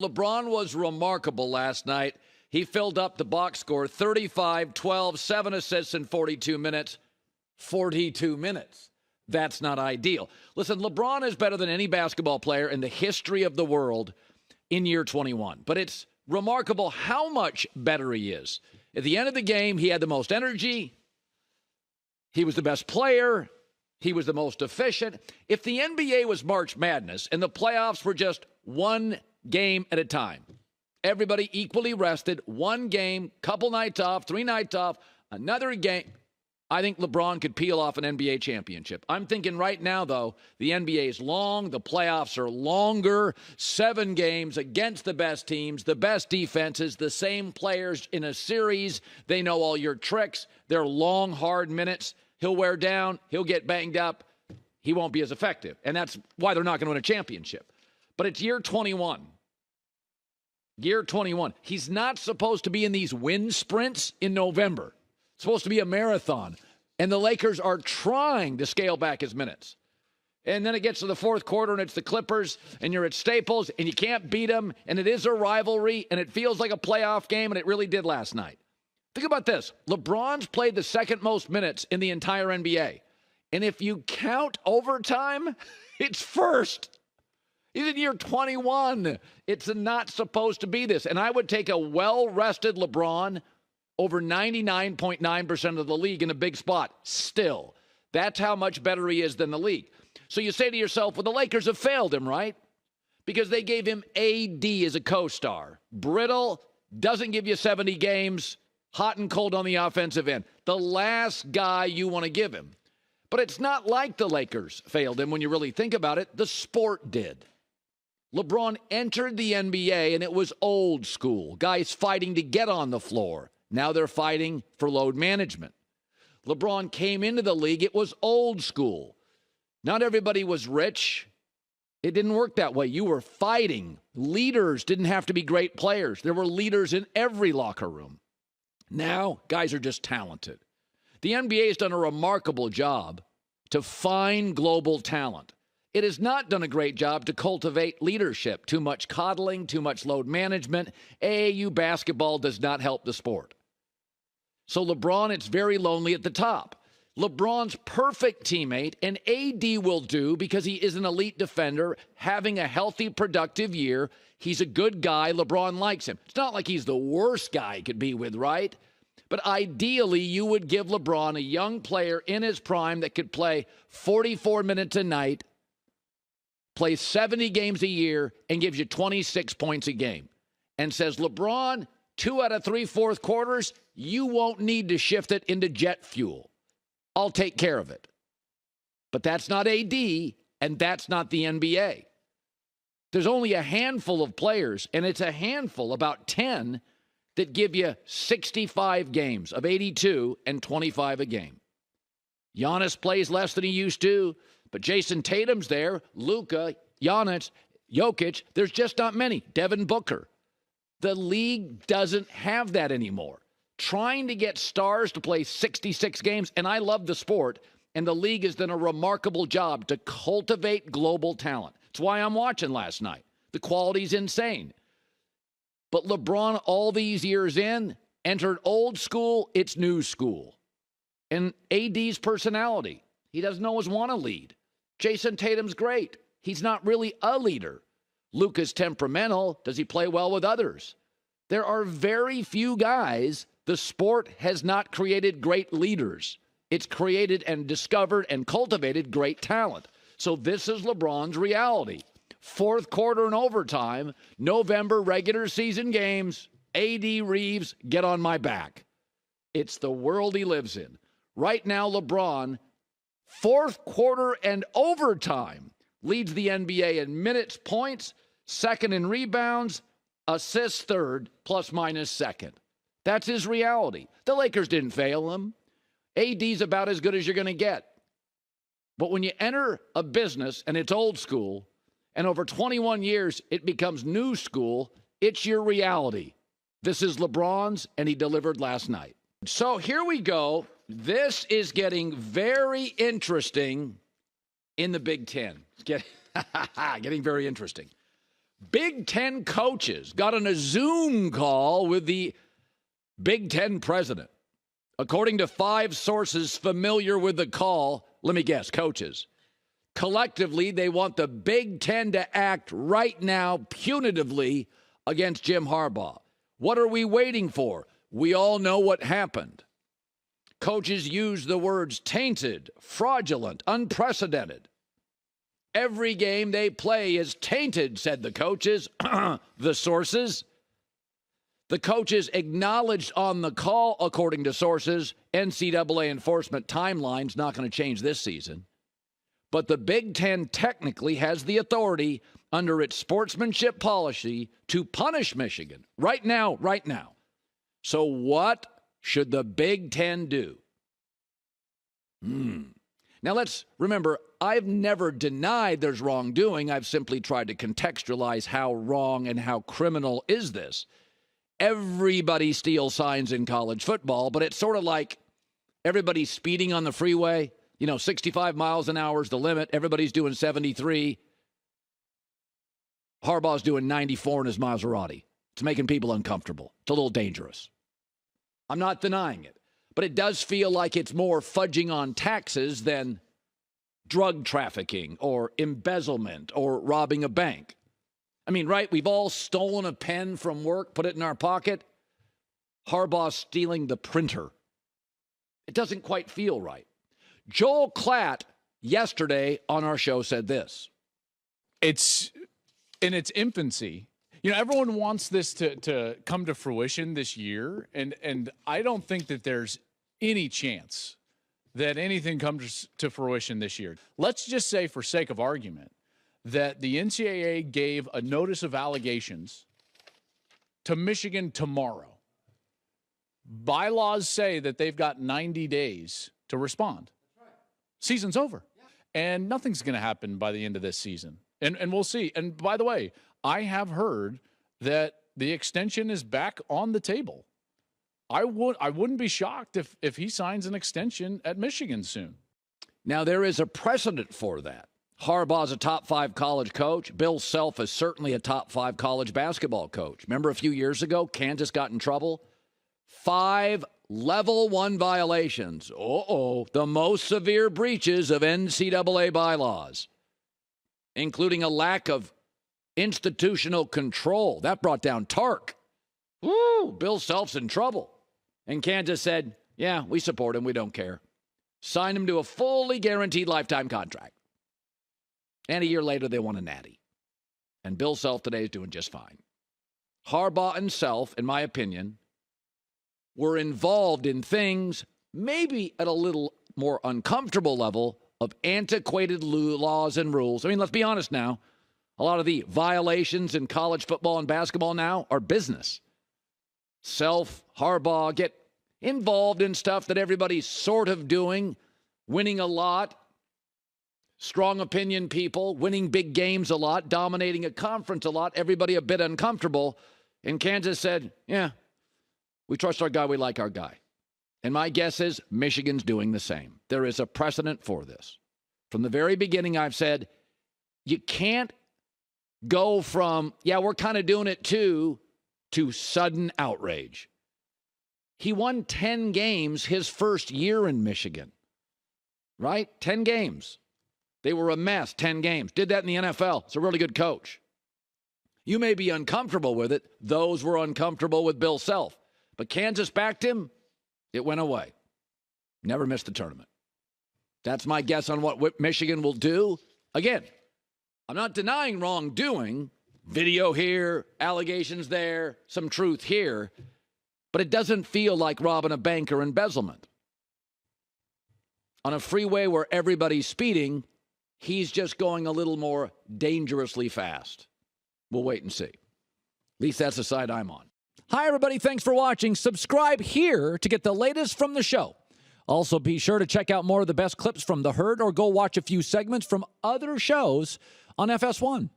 LeBron was remarkable last night. He filled up the box score 35, 12, 7 assists in 42 minutes. 42 minutes. That's not ideal. Listen, LeBron is better than any basketball player in the history of the world in year 21. But it's remarkable how much better he is. At the end of the game, he had the most energy. He was the best player. He was the most efficient. If the NBA was March Madness and the playoffs were just one game at a time, everybody equally rested, one game, couple nights off, 3 nights off, another game, I think LeBron could peel off an NBA championship. I'm thinking right now, though, the NBA is long, the playoffs are longer, 7 games against the best teams, the best defenses, the same players in a series. They know all your tricks. They're long, hard minutes. He'll wear down. He'll get banged up. He won't be as effective. And that's why they're not going to win a championship. But it's year 21. Year 21. He's not supposed to be in these win sprints in November. It's supposed to be a marathon. And the Lakers are trying to scale back his minutes. And then it gets to the fourth quarter, and it's the Clippers, and you're at Staples, and you can't beat them, and it is a rivalry, and it feels like a playoff game, and it really did last night. Think about this. LeBron's played the second most minutes in the entire NBA. And if you count overtime, it's first. He's in year 21. It's not supposed to be this. And I would take a well-rested LeBron over 99.9% of the league in a big spot. Still, that's how much better he is than the league. So you say to yourself, well, the Lakers have failed him, right? Because they gave him AD as a co-star. Brittle, doesn't give you 70 games, hot and cold on the offensive end. The last guy you want to give him. But it's not like the Lakers failed him when you really think about it. The sport did. LeBron entered the NBA, and it was old school. Guys fighting to get on the floor. Now they're fighting for load management. LeBron came into the league. It was old school. Not everybody was rich. It didn't work that way. You were fighting. Leaders didn't have to be great players. There were leaders in every locker room. Now, guys are just talented. The NBA has done a remarkable job to find global talent. It has not done a great job to cultivate leadership. Too much coddling, too much load management. AAU basketball does not help the sport. So LeBron, it's very lonely at the top. LeBron's perfect teammate, and AD will do because he is an elite defender, having a healthy, productive year. He's a good guy. LeBron likes him. It's not like he's the worst guy he could be with, right? But ideally, you would give LeBron a young player in his prime that could play 44 minutes a night, play 70 games a year, and gives you 26 points a game. And says, LeBron, 2 out of 3 fourth quarters, you won't need to shift it into jet fuel. I'll take care of it. But that's not AD, and that's not the NBA. There's only a handful of players, and it's a handful, about 10, that give you 65 games of 82 and 25 a game. Giannis plays less than he used to, but Jason Tatum's there, Luka, Giannis, Jokic, there's just not many. Devin Booker. The league doesn't have that anymore. Trying to get stars to play 66 games, and I love the sport, and the league has done a remarkable job to cultivate global talent. That's why I'm watching last night. The quality's insane. But LeBron, all these years in, entered old school, it's new school. And AD's personality, he doesn't always want to lead. Jason Tatum's great. He's not really a leader. Luka's temperamental. Does he play well with others? There are very few guys. The sport has not created great leaders. It's created and discovered and cultivated great talent. So this is LeBron's reality. Fourth quarter and overtime, November regular season games, AD Reeves, get on my back. It's the world he lives in. Right now, LeBron, fourth quarter and overtime, leads the NBA in minutes, points, second in rebounds, assists third, plus minus second. That's his reality. The Lakers didn't fail him. AD's about as good as you're going to get. But when you enter a business and it's old school, and over 21 years it becomes new school, it's your reality. This is LeBron's, and he delivered last night. So here we go. This is getting very interesting in the Big Ten. It's getting very interesting. Big Ten coaches got on a Zoom call with the Big Ten president. According to 5 sources familiar with the call, let me guess, coaches. Collectively, they want the Big Ten to act right now punitively against Jim Harbaugh. What are we waiting for? We all know what happened. Coaches use the words tainted, fraudulent, unprecedented. Every game they play is tainted, said the coaches, the sources. The coaches acknowledged on the call, according to sources, NCAA enforcement timeline's not going to change this season. But the Big Ten technically has the authority under its sportsmanship policy to punish Michigan right now. So what should the Big Ten do? Now let's remember, I've never denied there's wrongdoing. I've simply tried to contextualize how wrong and how criminal is this. Everybody steals signs in college football, but it's sort of like everybody's speeding on the freeway. 65 miles an hour is the limit. Everybody's doing 73. Harbaugh's doing 94 in his Maserati. It's making people uncomfortable. It's a little dangerous. I'm not denying it. But it does feel like it's more fudging on taxes than drug trafficking or embezzlement or robbing a bank. I mean, right? We've all stolen a pen from work, put it in our pocket. Harbaugh stealing the printer. It doesn't quite feel right. Joel Klatt yesterday on our show said this. It's in its infancy. Everyone wants this to come to fruition this year, and I don't think that there's any chance that anything comes to fruition this year. Let's just say, for sake of argument, that the NCAA gave a notice of allegations to Michigan tomorrow. Bylaws say that they've got 90 days to respond. Season's over. And nothing's going to happen by the end of this season. And we'll see. And by the way, I have heard that the extension is back on the table. I wouldn't be shocked if he signs an extension at Michigan soon. Now, there is a precedent for that. Harbaugh's a top 5 college coach. Bill Self is certainly a top 5 college basketball coach. Remember a few years ago, Kansas got in trouble? 5 level 1 violations. The most severe breaches of NCAA bylaws, including a lack of institutional control. That brought down Tark. Bill Self's in trouble. And Kansas said, yeah, we support him. We don't care. Signed him to a fully guaranteed lifetime contract. And a year later, they won a natty. And Bill Self today is doing just fine. Harbaugh and Self, in my opinion, were involved in things maybe at a little more uncomfortable level of antiquated laws and rules. I mean, let's be honest now. A lot of the violations in college football and basketball now are business. Self, Harbaugh get involved in stuff that everybody's sort of doing, winning a lot, strong opinion people, winning big games a lot, dominating a conference a lot, everybody a bit uncomfortable. And Kansas said, yeah, we trust our guy, we like our guy. And my guess is Michigan's doing the same. There is a precedent for this. From the very beginning, I've said, you can't go from, yeah, we're kind of doing it too, to sudden outrage. He won 10 games his first year in Michigan, right? 10 games. They were a mess, 10 games. Did that in the NFL. It's a really good coach. You may be uncomfortable with it. Those were uncomfortable with Bill Self. But Kansas backed him. It went away. Never missed the tournament. That's my guess on what Michigan will do. Again, I'm not denying wrongdoing. Video here, allegations there, some truth here. But it doesn't feel like robbing a bank or embezzlement. On a freeway where everybody's speeding, he's just going a little more dangerously fast. We'll wait and see. At least that's the side I'm on. Hi, everybody. Thanks for watching. Subscribe here to get the latest from the show. Also, be sure to check out more of the best clips from The Herd or go watch a few segments from other shows on FS1.